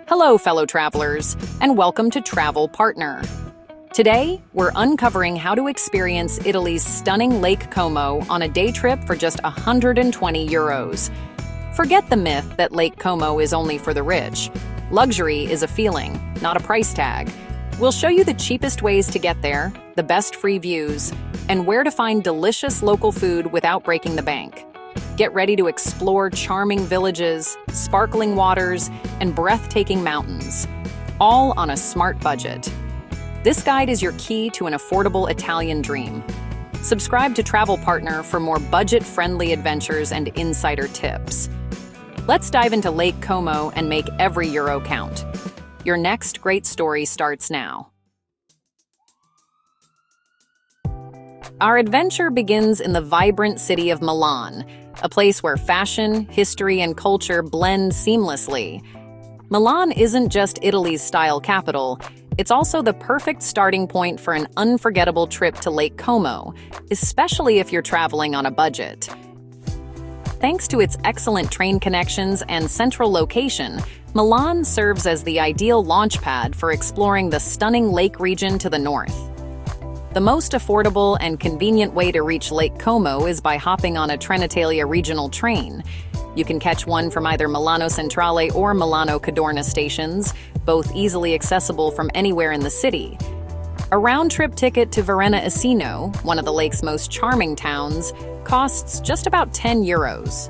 Hello, fellow travelers, and welcome to Travel Partner. Today, we're uncovering how to experience Italy's stunning Lake Como on a day trip for just 120 euros. Forget the myth that Lake Como is only for the rich. Luxury is a feeling, not a price tag. We'll show you the cheapest ways to get there, the best free views, and where to find delicious local food without breaking the bank. Get ready to explore charming villages, sparkling waters, and breathtaking mountains, all on a smart budget. This guide is your key to an affordable Italian dream. Subscribe to Travel Partner for more budget-friendly adventures and insider tips. Let's dive into Lake Como and make every euro count. Your next great story starts now. Our adventure begins in the vibrant city of Milan, a place where fashion, history, and culture blend seamlessly. Milan isn't just Italy's style capital, it's also the perfect starting point for an unforgettable trip to Lake Como, especially if you're traveling on a budget. Thanks to its excellent train connections and central location, Milan serves as the ideal launchpad for exploring the stunning lake region to the north. The most affordable and convenient way to reach Lake Como is by hopping on a Trenitalia regional train. You can catch one from either Milano Centrale or Milano Cadorna stations, both easily accessible from anywhere in the city. A round-trip ticket to Varenna Isino, one of the lake's most charming towns, costs just about 10 euros.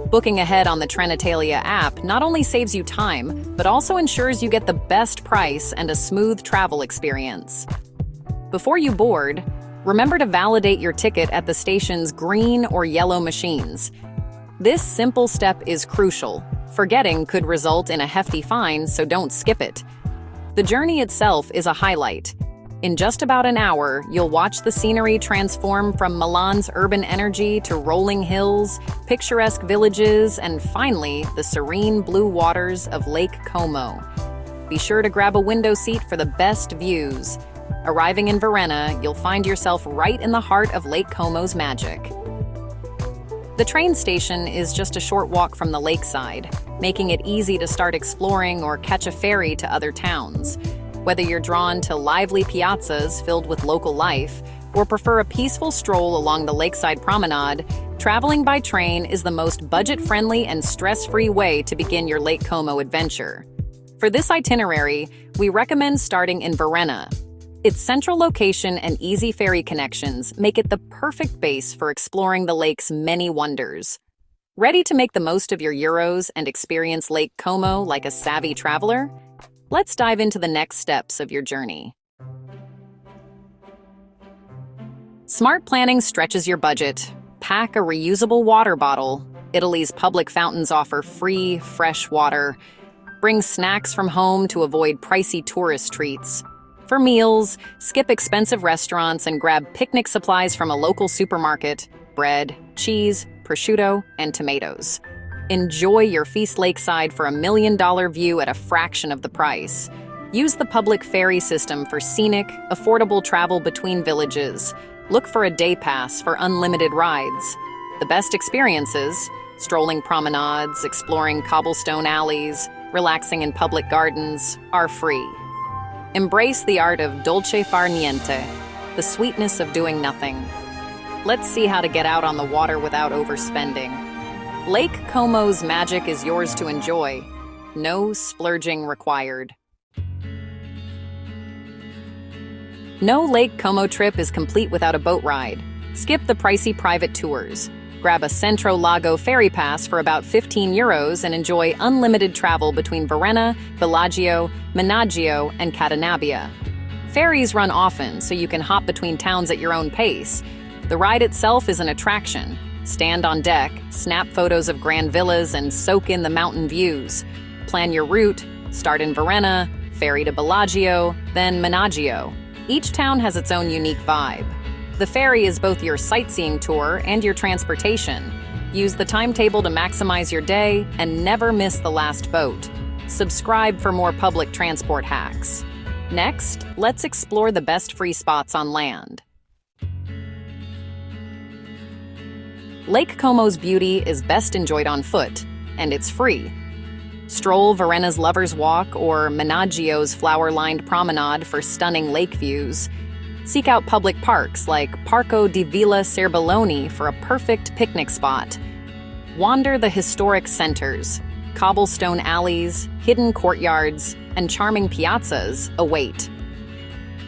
Booking ahead on the Trenitalia app not only saves you time, but also ensures you get the best price and a smooth travel experience. Before you board, remember to validate your ticket at the station's green or yellow machines. This simple step is crucial. Forgetting could result in a hefty fine, so don't skip it. The journey itself is a highlight. In just about an hour, you'll watch the scenery transform from Milan's urban energy to rolling hills, picturesque villages, and finally, the serene blue waters of Lake Como. Be sure to grab a window seat for the best views. Arriving in Varenna, you'll find yourself right in the heart of Lake Como's magic. The train station is just a short walk from the lakeside, making it easy to start exploring or catch a ferry to other towns. Whether you're drawn to lively piazzas filled with local life or prefer a peaceful stroll along the lakeside promenade, traveling by train is the most budget-friendly and stress-free way to begin your Lake Como adventure. For this itinerary, we recommend starting in Varenna. Its central location and easy ferry connections make it the perfect base for exploring the lake's many wonders. Ready to make the most of your euros and experience Lake Como like a savvy traveler? Let's dive into the next steps of your journey. Smart planning stretches your budget. Pack a reusable water bottle. Italy's public fountains offer free, fresh water. Bring snacks from home to avoid pricey tourist treats. For meals, skip expensive restaurants and grab picnic supplies from a local supermarket: bread, cheese, prosciutto, and tomatoes. Enjoy your feast lakeside for $1 million view at a fraction of the price. Use the public ferry system for scenic, affordable travel between villages. Look for a day pass for unlimited rides. The best experiences, strolling promenades, exploring cobblestone alleys, relaxing in public gardens, are free. Embrace the art of dolce far niente, the sweetness of doing nothing. Let's see how to get out on the water without overspending. Lake Como's magic is yours to enjoy. No splurging required. No Lake Como trip is complete without a boat ride. Skip the pricey private tours. Grab a Centro Lago ferry pass for about 15 euros and enjoy unlimited travel between Varenna, Bellagio, Menaggio, and Cadenabia. Ferries run often, so you can hop between towns at your own pace. The ride itself is an attraction. Stand on deck, snap photos of grand villas, and soak in the mountain views. Plan your route, start in Varenna, ferry to Bellagio, then Menaggio. Each town has its own unique vibe. The ferry is both your sightseeing tour and your transportation. Use the timetable to maximize your day and never miss the last boat. Subscribe for more public transport hacks. Next, let's explore the best free spots on land. Lake Como's beauty is best enjoyed on foot, and it's free. Stroll Varena's Lover's Walk or Menaggio's flower-lined promenade for stunning lake views. Seek out public parks like Parco di Villa Serbelloni for a perfect picnic spot. Wander the historic centers. Cobblestone alleys, hidden courtyards, and charming piazzas await.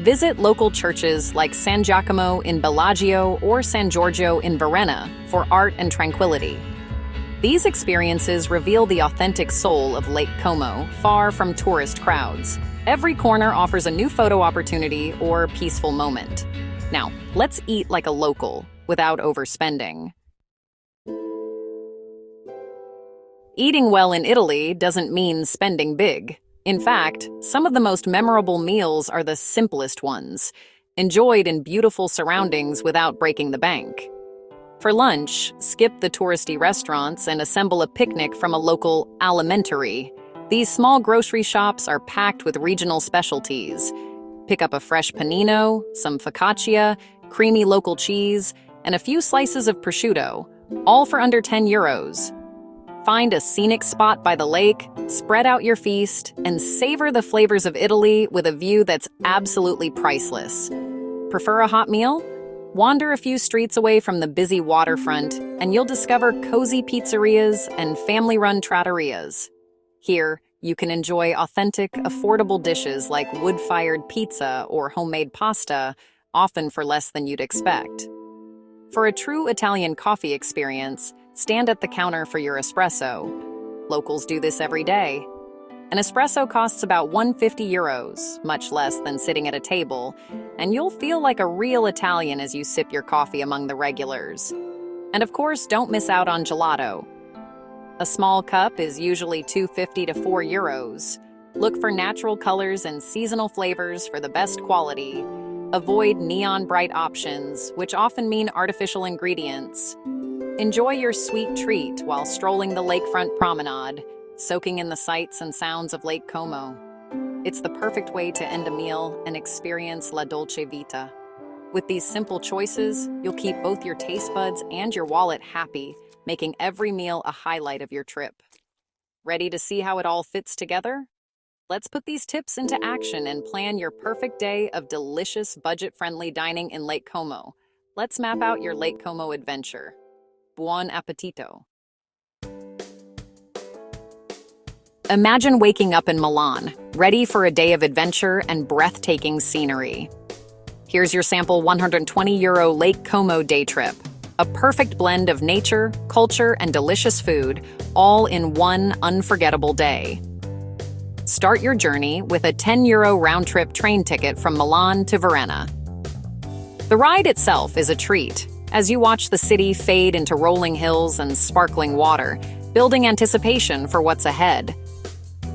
Visit local churches like San Giacomo in Bellagio or San Giorgio in Varenna for art and tranquility. These experiences reveal the authentic soul of Lake Como, far from tourist crowds. Every corner offers a new photo opportunity or peaceful moment. Now, let's eat like a local without overspending. Eating well in Italy doesn't mean spending big. In fact, some of the most memorable meals are the simplest ones, enjoyed in beautiful surroundings without breaking the bank. For lunch, skip the touristy restaurants and assemble a picnic from a local alimentary. These small grocery shops are packed with regional specialties. Pick up a fresh panino, some focaccia, creamy local cheese, and a few slices of prosciutto, all for under €10. Find a scenic spot by the lake, spread out your feast, and savor the flavors of Italy with a view that's absolutely priceless. Prefer a hot meal? Wander a few streets away from the busy waterfront, and you'll discover cozy pizzerias and family-run trattorias. Here, you can enjoy authentic, affordable dishes like wood-fired pizza or homemade pasta, often for less than you'd expect. For a true Italian coffee experience, stand at the counter for your espresso. Locals do this every day. An espresso costs about €150, much less than sitting at a table, and you'll feel like a real Italian as you sip your coffee among the regulars. And of course, don't miss out on gelato. A small cup is usually €2.50 to €4. Look for natural colors and seasonal flavors for the best quality. Avoid neon bright options, which often mean artificial ingredients. Enjoy your sweet treat while strolling the lakefront promenade, soaking in the sights and sounds of Lake Como. It's the perfect way to end a meal and experience la dolce vita. With these simple choices, you'll keep both your taste buds and your wallet happy, making every meal a highlight of your trip. Ready to see how it all fits together? Let's put these tips into action and plan your perfect day of delicious, budget-friendly dining in Lake Como. Let's map out your Lake Como adventure. Buon appetito! Imagine waking up in Milan, ready for a day of adventure and breathtaking scenery. Here's your sample €120 Lake Como day trip. A perfect blend of nature, culture, and delicious food, all in one unforgettable day. Start your journey with a €10 round-trip train ticket from Milan to Varenna. The ride itself is a treat, as you watch the city fade into rolling hills and sparkling water, building anticipation for what's ahead.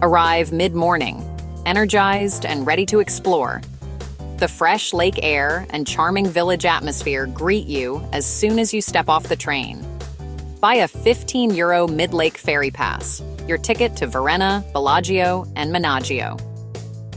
Arrive mid-morning, energized and ready to explore. The fresh lake air and charming village atmosphere greet you as soon as you step off the train. Buy a €15 mid-lake ferry pass, your ticket to Varenna, Bellagio, and Menaggio.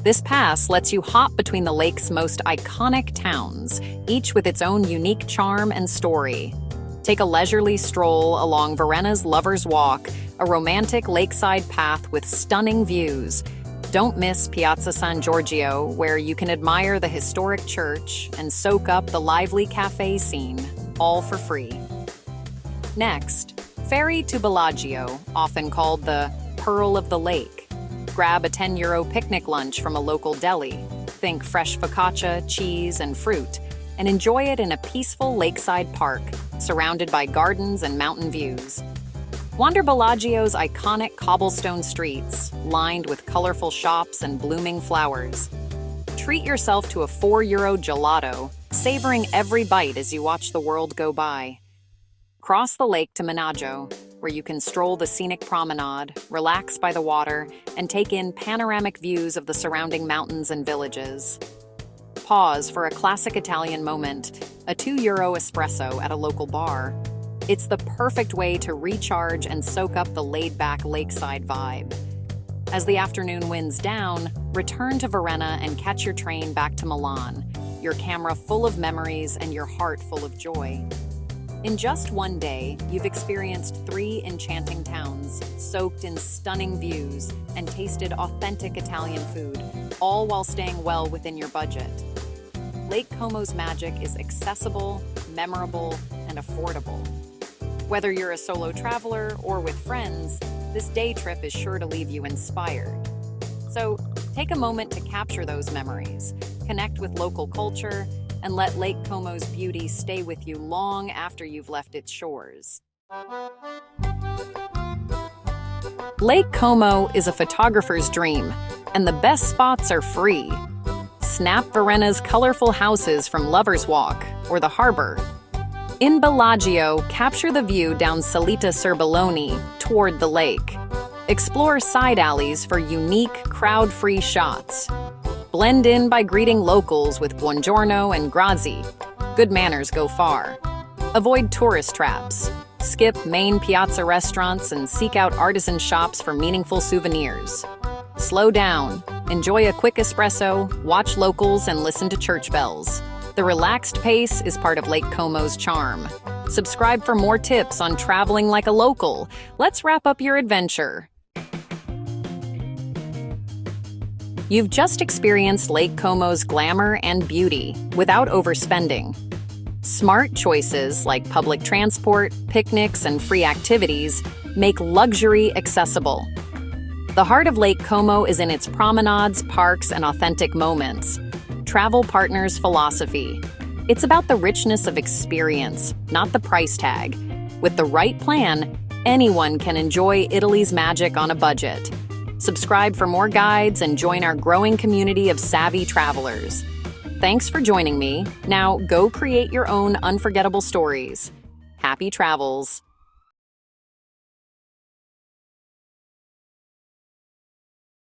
This pass lets you hop between the lake's most iconic towns, each with its own unique charm and story. Take a leisurely stroll along Varena's Lover's Walk, a romantic lakeside path with stunning views. Don't miss Piazza San Giorgio, where you can admire the historic church and soak up the lively cafe scene, all for free. Next, ferry to Bellagio, often called the Pearl of the Lake. Grab a €10 picnic lunch from a local deli. Think fresh focaccia, cheese, and fruit, and enjoy it in a peaceful lakeside park, surrounded by gardens and mountain views. Wander Bellagio's iconic cobblestone streets, lined with colorful shops and blooming flowers. Treat yourself to a €4 gelato, savoring every bite as you watch the world go by. Cross the lake to Menaggio, where you can stroll the scenic promenade, relax by the water, and take in panoramic views of the surrounding mountains and villages. Pause for a classic Italian moment, a €2 espresso at a local bar. It's the perfect way to recharge and soak up the laid-back lakeside vibe. As the afternoon winds down, return to Varenna and catch your train back to Milan, your camera full of memories and your heart full of joy. In just one day, you've experienced 3 enchanting towns, soaked in stunning views, and tasted authentic Italian food, all while staying well within your budget. Lake Como's magic is accessible, memorable, and affordable. Whether you're a solo traveler or with friends, this day trip is sure to leave you inspired. So, take a moment to capture those memories, connect with local culture, and let Lake Como's beauty stay with you long after you've left its shores. Lake Como is a photographer's dream, and the best spots are free. Snap Varena's colorful houses from Lover's Walk or the harbor. In Bellagio, capture the view down Salita Serbaloni toward the lake. Explore side alleys for unique, crowd-free shots. Blend in by greeting locals with buongiorno and grazie. Good manners go far. Avoid tourist traps. Skip main piazza restaurants and seek out artisan shops for meaningful souvenirs. Slow down. Enjoy a quick espresso, watch locals, and listen to church bells. The relaxed pace is part of Lake Como's charm. Subscribe for more tips on traveling like a local. Let's wrap up your adventure. You've just experienced Lake Como's glamour and beauty without overspending. Smart choices like public transport, picnics, and free activities make luxury accessible. The heart of Lake Como is in its promenades, parks, and authentic moments. Travel Partners philosophy. It's about the richness of experience, not the price tag. With the right plan, anyone can enjoy Italy's magic on a budget. Subscribe for more guides and join our growing community of savvy travelers. Thanks for joining me. Now go create your own unforgettable stories. Happy travels.